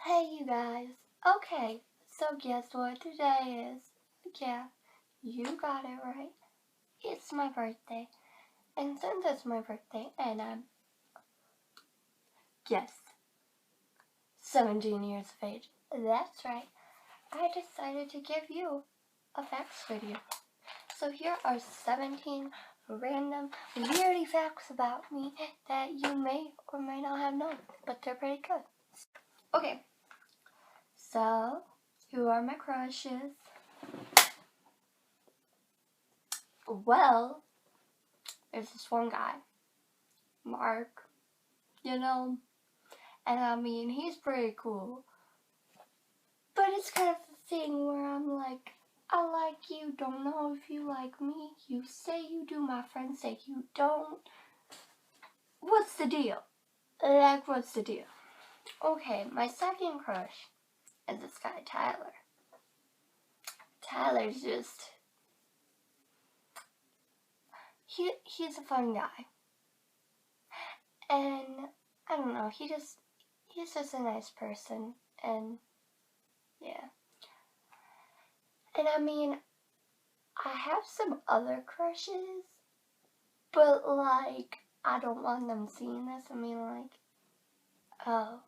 Hey you guys. Okay, so guess what today is? Yeah, you got it right. It's my birthday. And since it's my birthday and I'm, yes, 17 years of age, that's right, I decided to give you a facts video. So here are 17 random weirdy facts about me that you may or may not have known, but they're pretty good. Okay, so who are my crushes? Well, there's this one guy, Mark, and I mean, he's pretty cool. But it's kind of the thing where I'm like, I like you, don't know if you like me. You say you do, my friends say you don't. What's the deal? What's the deal? Okay, my second crush is this guy, Tyler. Tyler's just, he's a fun guy. And I don't know, he's just a nice person. And yeah. And I mean, I have some other crushes, but I don't want them seeing this. I mean, oh,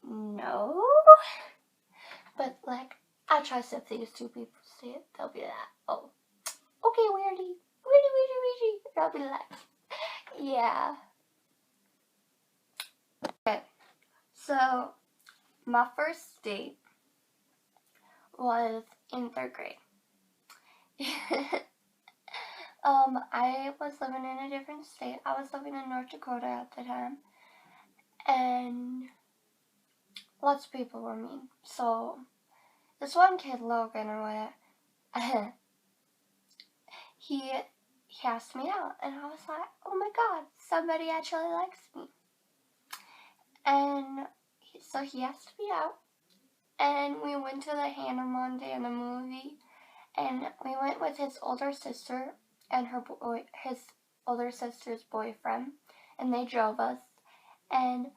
no. But I trust if these two people see it, they'll be like, oh, okay, weirdy. And I'll be like, yeah. Okay, so my first date was in 3rd grade. I was living in a different state. I was living in North Dakota at the time. And lots of people were mean. So this one kid, Logan or whatever, he asked me out. And I was like, oh my god, somebody actually likes me. And so he asked me out. And we went to the Hannah Montana movie. And we went with his older sister and his older sister's boyfriend. And they drove us. And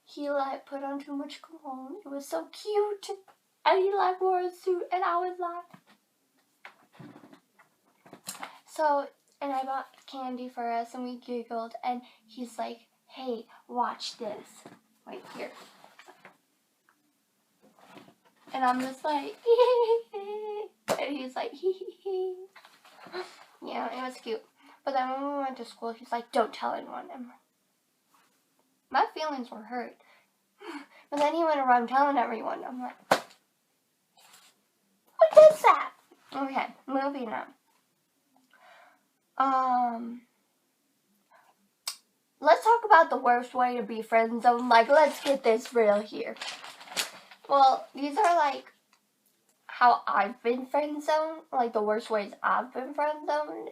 he put on too much cologne. It was so cute. And he wore a suit and I was so, and I bought candy for us and we giggled and he's like, hey, watch this. Right here. And I'm just like, and he's like, yeah, it was cute. But then when we went to school, he's like, don't tell anyone. And my feelings were hurt. But then he went around telling everyone. I'm like, what is that? Okay, moving on. Let's talk about the worst way to be friend zoned. Let's get this real here. Well, these are how I've been friend zoned, the worst ways I've been friend zoned.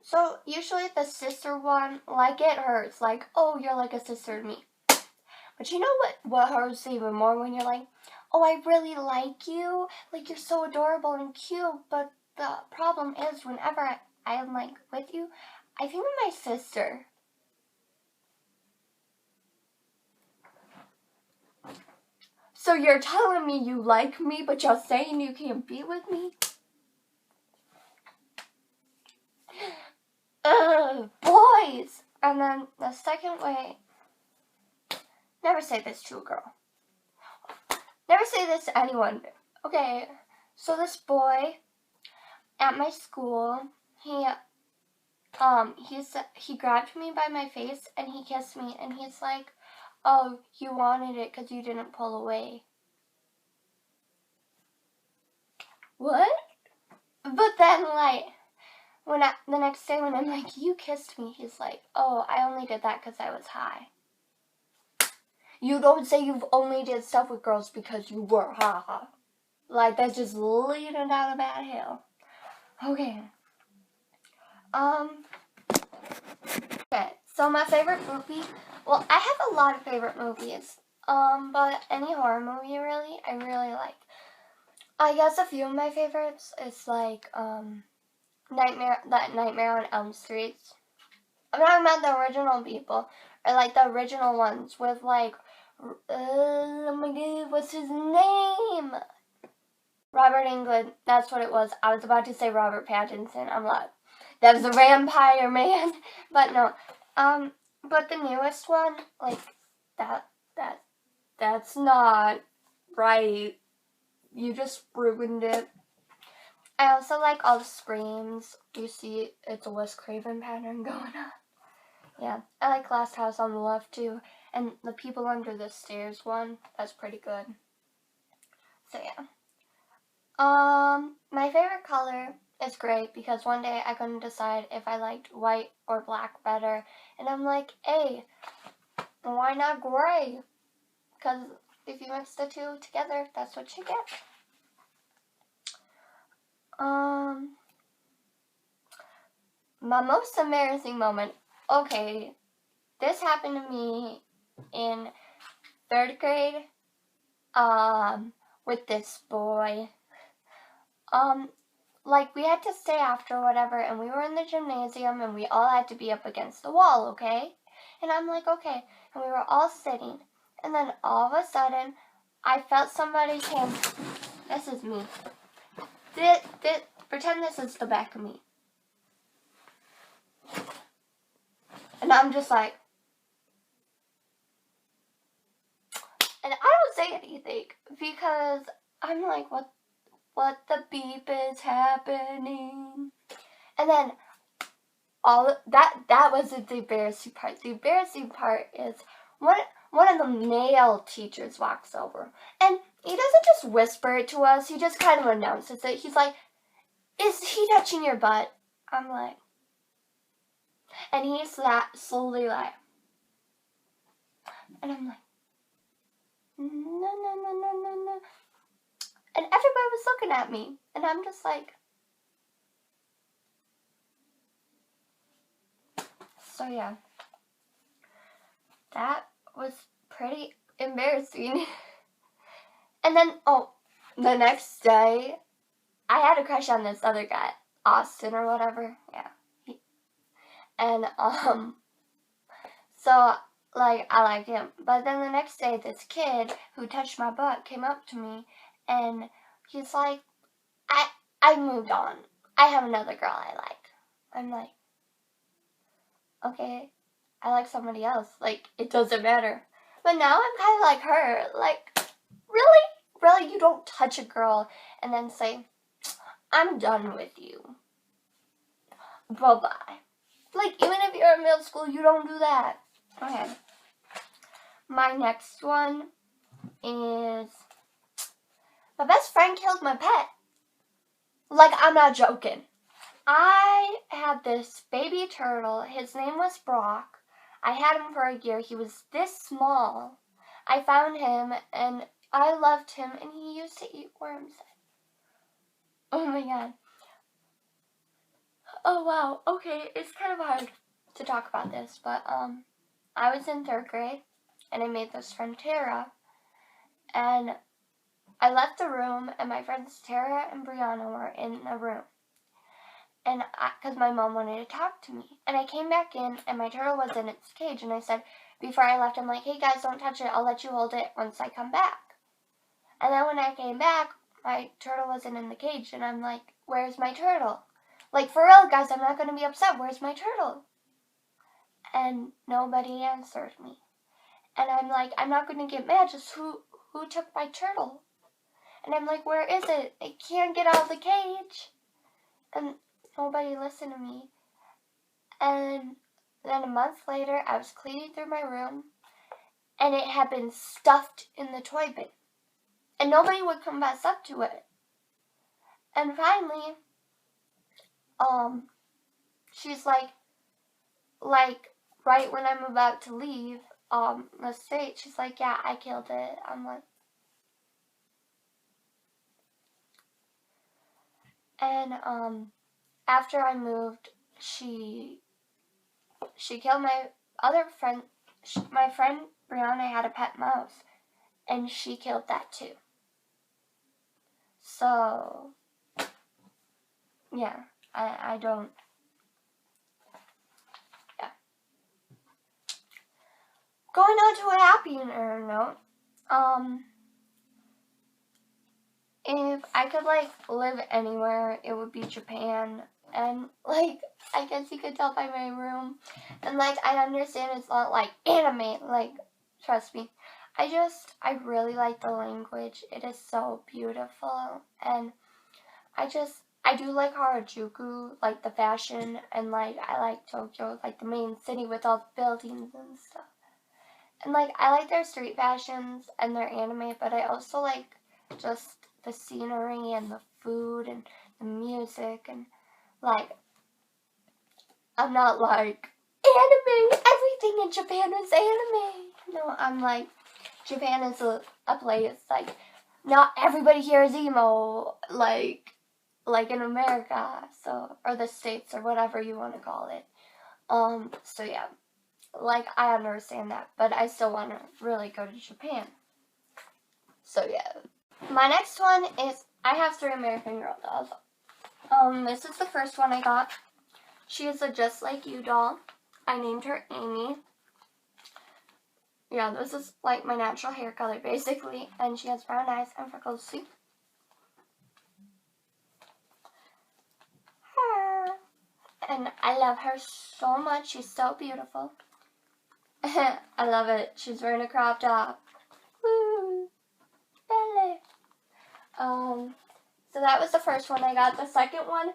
So usually the sister one, it hurts. Oh, you're like a sister to me. But you know what hurts even more when you're like, oh, I really like you. You're so adorable and cute. But the problem is whenever I'm with you, I think of my sister. So you're telling me you like me, but you're saying you can't be with me? Boys! And then the second way, never say this to a girl. Never say this to anyone. Okay, so this boy at my school, he grabbed me by my face and he kissed me and he's like, oh, you wanted it because you didn't pull away. What? But then the next day when I'm like, you kissed me, he's like, oh, I only did that because I was high. You don't say you've only did stuff with girls because you were high. That's just leading down a bad hill. Okay. Okay, so my favorite movie, well, I have a lot of favorite movies, but any horror movie, really, I really like. I guess a few of my favorites is Nightmare on Elm Street. I'm talking about the original people. or like the original ones with like, oh my god, what's his name? Robert Englund, that's what it was. I was about to say Robert Pattinson. I'm like, that was a vampire man. But no. But the newest one, like, that's not right. You just ruined it. I also like all the screams. You see, it's a Wes Craven pattern going on. Yeah, I like Last House on the Left too. And the People Under the Stairs one, that's pretty good. So yeah. My favorite color is gray because one day I couldn't decide if I liked white or black better. And I'm like, hey, why not gray? Because if you mix the two together, that's what you get. My most embarrassing moment. Okay, this happened to me in 3rd grade. With this boy. Like, we had to stay after whatever, and we were in the gymnasium, and we all had to be up against the wall, okay? And I'm like, okay. And we were all sitting. And then all of a sudden, I felt somebody's hand. This is me. Pretend this is the back of me. And I'm just like. And I don't say anything because I'm like, what the beep is happening? And then all that wasn't the embarrassing part. The embarrassing part is one of the male teachers walks over, and he doesn't just whisper it to us. He just kind of announces it. He's like, "Is he touching your butt?" I'm like, and he slowly like, and I'm like, no, no, no, no, no, no. And everybody was looking at me, and I'm just like, so yeah, that was pretty embarrassing. And then, the next day, I had a crush on this other guy, Austin or whatever, yeah. And, so, like, I liked him. But then the next day, this kid who touched my butt came up to me, and he's like, I moved on. I have another girl I like. I'm like, okay, I like somebody else. Like, it doesn't matter. But now I'm kind of like her. Like, really? Really? You don't touch a girl and then say, I'm done with you. Bye-bye. Like, even if you're in middle school, you don't do that. Okay. My next one is, my best friend killed my pet. Like, I'm not joking. I had this baby turtle. His name was Brock. I had him for a year. He was this small. I found him, and I loved him, and he used to eat worms. Oh my god. Oh wow. Okay, it's kind of hard to talk about this, but I was in 3rd grade, and I made this friend Tara, and I left the room, and my friends Tara and Brianna were in the room. And because my mom wanted to talk to me. And I came back in, and my turtle was in its cage. And I said, before I left, I'm like, hey guys, don't touch it. I'll let you hold it once I come back. And then when I came back, my turtle wasn't in the cage. And I'm like, where's my turtle? Like, for real, guys, I'm not going to be upset. Where's my turtle? And nobody answered me. And I'm like, I'm not going to get mad. Just who took my turtle? And I'm like, where is it? It can't get out of the cage. And nobody listened to me. And then a month later, I was cleaning through my room, and it had been stuffed in the toy bin. And nobody would come back up to it. And finally, she's like, right when I'm about to leave, the state, she's like, yeah, I killed it. I'm like, and, after I moved, she killed my other friend. My friend Brianna had a pet mouse, and she killed that too. So, yeah, I don't, yeah. going on to a happier note, if I could, like, live anywhere, it would be Japan. And, like, I guess you could tell by my room. And, like, I understand it's not, like, anime. Like, trust me. I really like the language. It is so beautiful. And I do like Harajuku, like, the fashion. And, like, I like Tokyo, like, the main city with all the buildings and stuff. And, like, I like their street fashions and their anime. But I also like just the scenery and the food and the music, and like, I'm not like anime, everything in Japan is anime. No, I'm like, Japan is a place, like, not everybody here is emo, like in America, so, or the States, or whatever you want to call it. So yeah, like, I understand that, but I still want to really go to Japan. So yeah. My next one is, I have 3 American Girl dolls. This is the first one I got. She is a Just Like You doll. I named her Amy. Yeah, this is like my natural hair color, basically. And she has brown eyes and freckles. See? Her. And I love her so much. She's so beautiful. I love it. She's wearing a crop top. Woo! Belly. So that was the first one I got. The second one,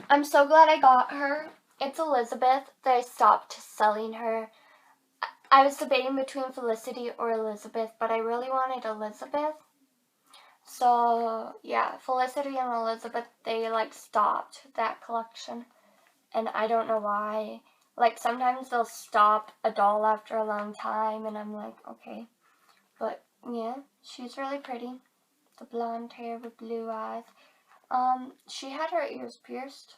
I'm so glad I got her. It's Elizabeth. They stopped selling her. I was debating between Felicity or Elizabeth, but I really wanted Elizabeth. So, yeah, Felicity and Elizabeth, they, like, stopped that collection. And I don't know why. Like, sometimes they'll stop a doll after a long time, and I'm like, okay. But, yeah, she's really pretty. The blonde hair with blue eyes. She had her ears pierced.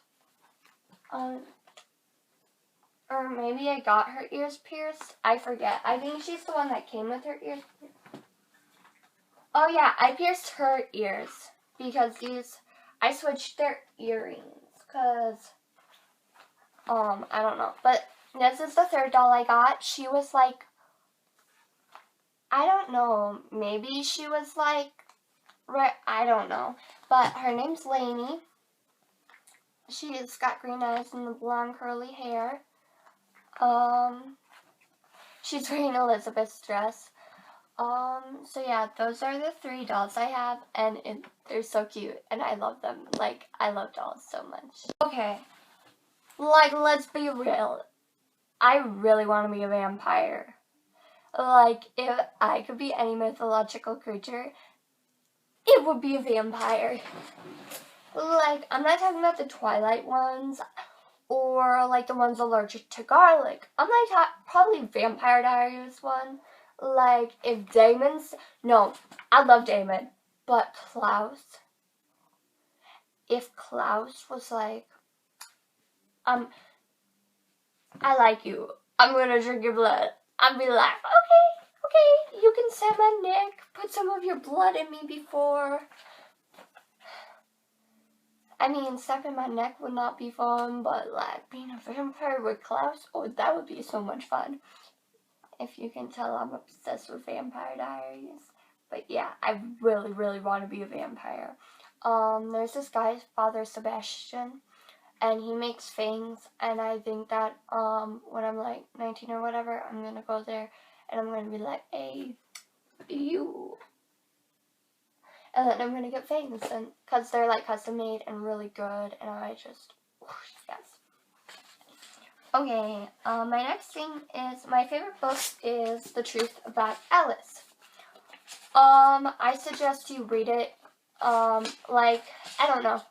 Or maybe I got her ears pierced. I forget. I think she's the one that came with her ears pierced. Oh yeah, I pierced her ears. Because I switched their earrings. Because, I don't know. But this is the third doll I got. She was like, I don't know. Maybe she was like, right, I don't know. But her name's Lainey. She's got green eyes and the blonde curly hair. She's wearing Elizabeth's dress. So yeah, those are the 3 dolls I have, and they're so cute, and I love them. Like, I love dolls so much. Okay, like, let's be real. I really want to be a vampire. Like, if I could be any mythological creature, it would be a vampire. Like, I'm not talking about the Twilight ones, or, like, the ones allergic to garlic. I'm like, probably Vampire Diaries one. Like, if no, I love Damon, but Klaus, if Klaus was like, I like you, I'm gonna drink your blood, I'd be like, okay, you can stab my neck, put some of your blood in me before. I mean, stepping my neck would not be fun, but, like, being a vampire with Klaus, oh, that would be so much fun. If you can tell, I'm obsessed with Vampire Diaries. But yeah, I really, really want to be a vampire. There's this guy, Father Sebastian, and he makes fangs, and I think that, when I'm, like, 19 or whatever, I'm gonna go there, and I'm gonna be like, hey, you. And then I'm gonna get fangs, and because they're, like, custom made and really good, and I just, yes. Okay, my next thing is, my favorite book is The Truth About Alice. I suggest you read it. Like, I don't know.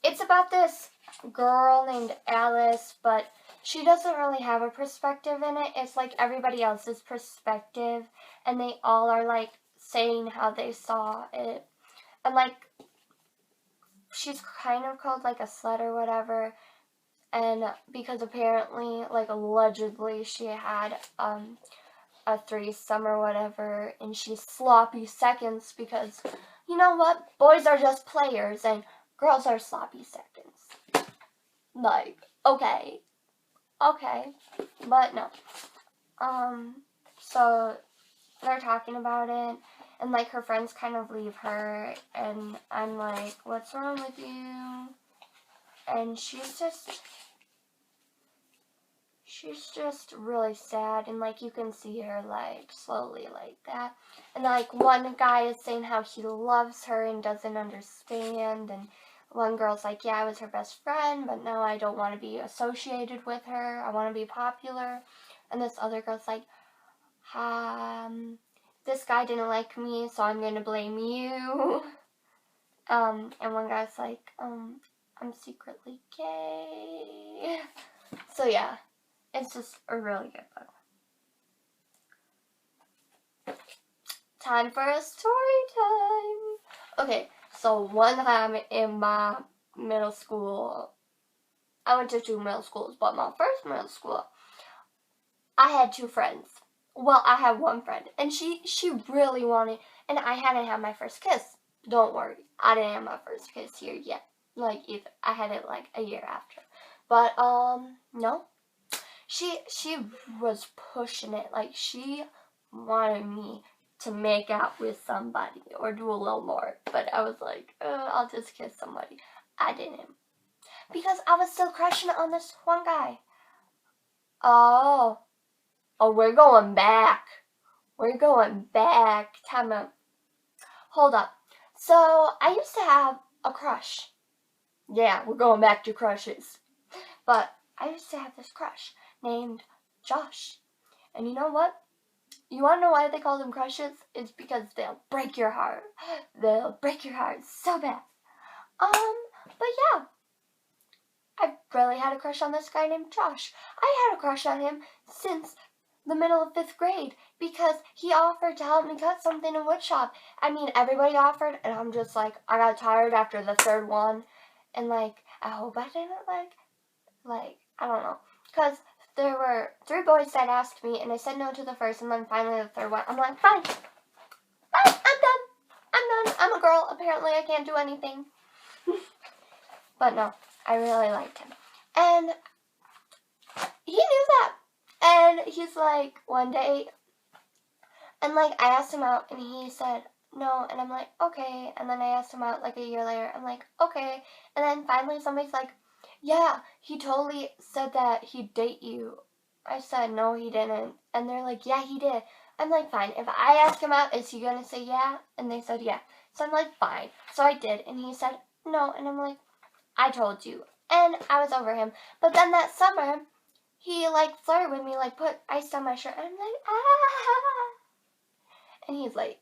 It's about this girl named Alice, but she doesn't really have a perspective in it. It's like everybody else's perspective, and they all are, like, saying how they saw it. And, like, she's kind of called, like, a slut or whatever, and because apparently, like, allegedly, she had, a threesome or whatever, and she's sloppy seconds because, you know what, boys are just players, and girls are sloppy seconds. Like, okay, but no. so they're talking about it, and like her friends kind of leave her, and I'm like, what's wrong with you? And she's just really sad, and like you can see her like slowly like that. And like one guy is saying how he loves her and doesn't understand, and one girl's like, yeah, I was her best friend, but now I don't want to be associated with her. I want to be popular. And this other girl's like, this guy didn't like me, so I'm gonna blame you. And one guy's like, I'm secretly gay. So yeah, it's just a really good book. Time for a story time. Okay, so one time in my middle school, I went to 2 middle schools, but my first middle school, I had 2 friends. Well, I had one friend, and she really wanted, and I hadn't had my first kiss. Don't worry, I didn't have my first kiss here yet. Like, either. I had it like a year after. But, no. She was pushing it. Like, she wanted me to make out with somebody or do a little more. But I was like, I'll just kiss somebody. I didn't. Because I was still crushing on this one guy. Oh, we're going back. We're going back. Time out. Hold up. So, I used to have a crush. Yeah, we're going back to crushes. But I used to have this crush named Josh. And you know what? You want to know why they call them crushes? It's because they'll break your heart. They'll break your heart so bad. But yeah. I really had a crush on this guy named Josh. I had a crush on him since the middle of 5th grade because he offered to help me cut something in woodshop. I mean, everybody offered, and I'm just like, I got tired after the 3rd one. And like, I hope I didn't like, I don't know. Because there were 3 boys that asked me, and I said no to the first, and then finally the 3rd one. I'm like, fine, I'm done. I'm a girl. Apparently I can't do anything. But no, I really liked him. And he knew that. And he's like, one day, and like, I asked him out, and he said no, and I'm like, okay. And then I asked him out like a year later. I'm like, okay. And then finally somebody's like, yeah, he totally said that he'd date you. I said, no, he didn't. And they're like, yeah, he did. I'm like, fine. If I ask him out, is he going to say yeah? And they said yeah. So I'm like, fine. So I did. And he said no. And I'm like, I told you. And I was over him. But then that summer, he like flirted with me, like put ice on my shirt. And I'm like, ah. And he's like,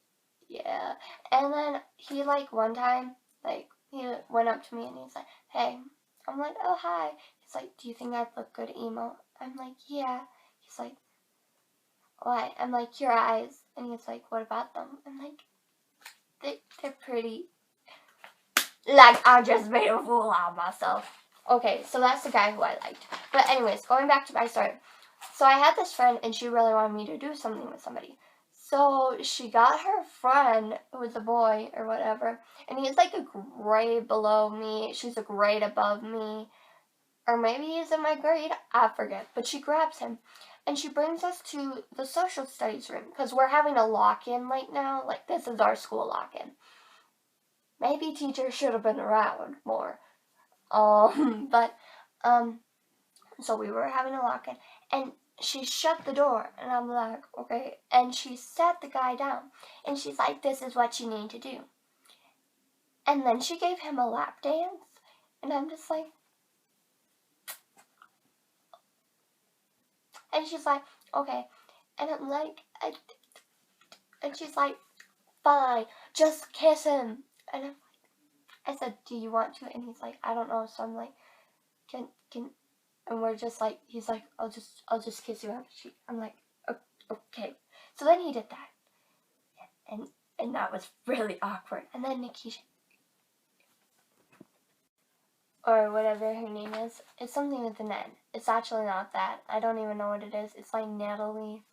yeah. And then he like one time, like he went up to me and he's like, hey. I'm like, oh, hi. He's like, do you think I'd look good emo? I'm like, yeah. He's like, why? I'm like, your eyes. And he's like, what about them? I'm like, they're pretty. Like, I just made a fool out of myself. Okay, so that's the guy who I liked. But anyways, going back to my story. So I had this friend, and she really wanted me to do something with somebody. So she got her friend, who was a boy or whatever, and he's like a grade below me. She's a grade above me. Or maybe he's in my grade. I forget. But she grabs him. And she brings us to the social studies room. Because we're having a lock-in right now. Like, this is our school lock-in. Maybe teachers should have been around more. So we were having a lock-in. And she shut the door, and I'm like, okay. And she sat the guy down, and she's like, this is what you need to do. And then she gave him a lap dance, and I'm just like, and she's like, okay. And I'm like, and she's like, fine, just kiss him. And I said, do you want to? And he's like, I don't know. So I'm like, can, and we're just like, he's like, I'll just kiss you on the cheek. I'm like, okay. So then he did that. And that was really awkward. And then Nikisha, or whatever her name is, it's something with an N. It's actually not that. I don't even know what it is. It's like Natalie,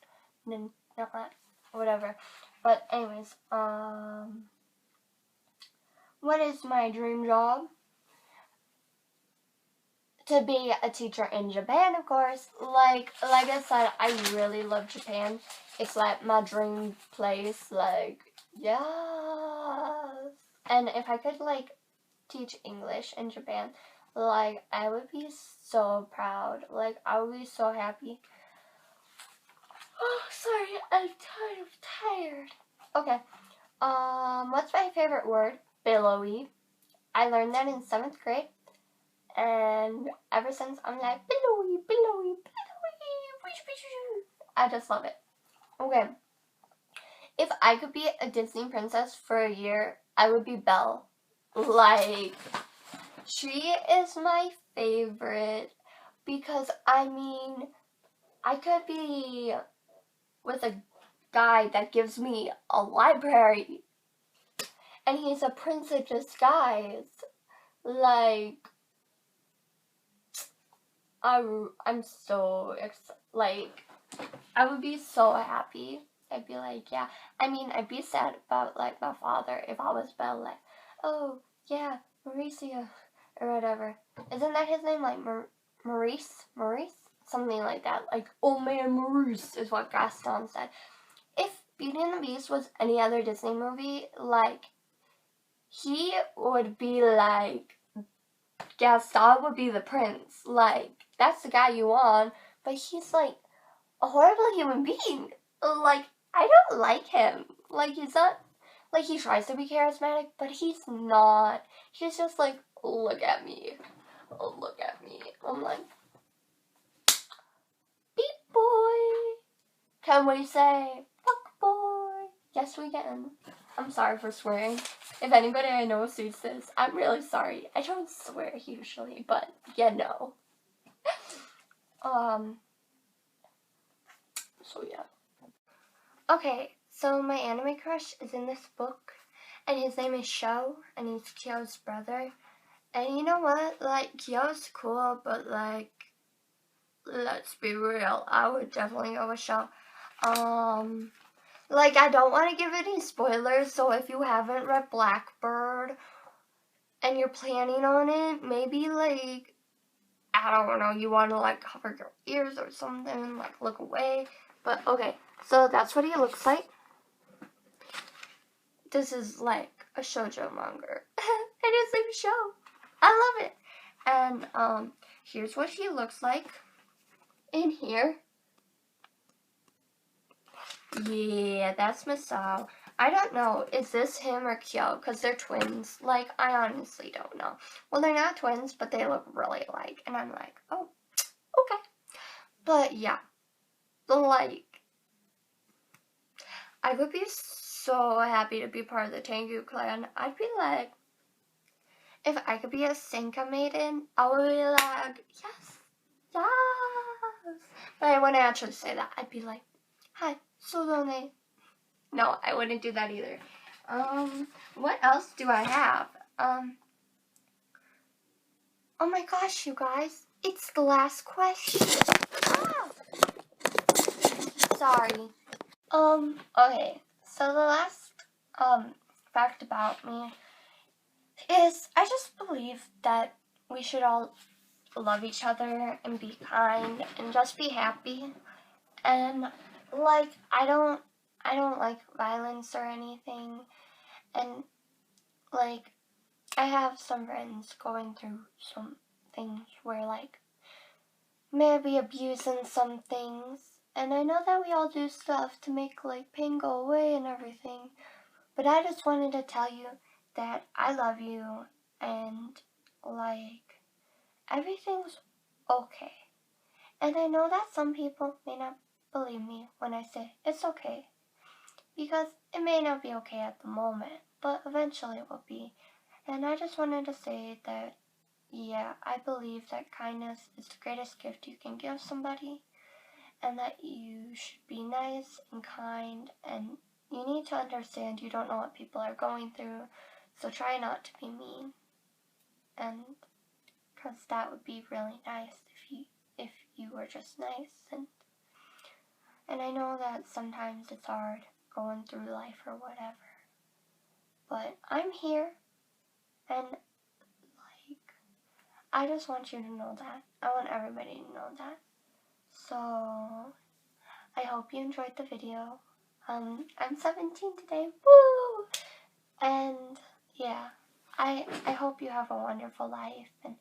not that, whatever. But anyways, what is my dream job? to be a teacher in Japan, of course. Like I said, I really love Japan. It's like my dream place. Like, yes. And if I could like teach English in Japan, like I would be so proud. Like I would be so happy. Oh, sorry, I'm kind of tired. Okay. What's my favorite word? Billowy. I learned that in 7th grade. And ever since, I'm like, billowy, billowy, billowy. I just love it. Okay. If I could be a Disney princess for a year, I would be Belle. Like, she is my favorite because, I mean, I could be with a guy that gives me a library and he's a prince in disguise. Like, I'm so like, I would be so happy. I'd be like, yeah. I mean, I'd be sad about like my father if I was Belle. Like, oh yeah, Mauricio or whatever. Isn't that his name? Like Maurice, something like that. Like, oh man, Maurice is what Gaston said. If Beauty and the Beast was any other Disney movie, like, he would be like, Gaston would be the prince. Like, that's the guy you want, but he's like a horrible human being. Like, I don't like him. Like, he's not, like, he tries to be charismatic, but he's not. He's just like, look at me. Oh, look at me. I'm like, beep boy. Can we say, fuck boy? Yes, we can. I'm sorry for swearing. If anybody I know sees this, I'm really sorry. I don't swear usually, but you know. So yeah. Okay, so my anime crush is in this book, and his name is Sho, and he's Kyo's brother. And you know what? Like, Kyo's cool, but like, let's be real, I would definitely go with Sho. Like, I don't want to give any spoilers, so if you haven't read Blackbird and you're planning on it, maybe like, I don't know, you want to like cover your ears or something, like look away. But okay, so that's what he looks like. This is like a shoujo manga. And his name's Sho. I love it. And here's what he looks like in here. Yeah, that's Masao. I don't know, is this him or Kyo? Because they're twins. Like, I honestly don't know. Well, they're not twins, but they look really alike. And I'm like, oh, okay. But yeah, like, I would be so happy to be part of the Tengu clan. I'd be like, if I could be a Senka maiden, I would be like, yes, yes. But I wouldn't actually say that. I'd be like, hi, Sodone. No, I wouldn't do that either. What else do I have? Oh my gosh, you guys. It's the last question. Ah! Sorry. Okay. So the last, fact about me is I just believe that we should all love each other and be kind and just be happy. And like, I don't like violence or anything. And like, I have some friends going through some things where like maybe abusing some things. And I know that we all do stuff to make like pain go away and everything. But I just wanted to tell you that I love you and like everything's okay. And I know that some people may not believe me when I say it's okay. Because it may not be okay at the moment, but eventually it will be. And I just wanted to say that, yeah, I believe that kindness is the greatest gift you can give somebody. And that you should be nice and kind. And you need to understand you don't know what people are going through. So try not to be mean. And because that would be really nice if you were just nice. And I know that sometimes it's hard going through life or whatever. But I'm here, and like, I just want you to know that. I want everybody to know that. So, I hope you enjoyed the video. I'm 17 today. Woo! And yeah, I hope you have a wonderful life. And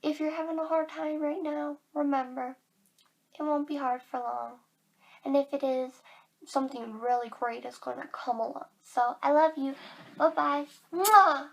if you're having a hard time right now, remember, it won't be hard for long. And if it is, something really great is going to come along. So I love you. Bye-bye. Mwah!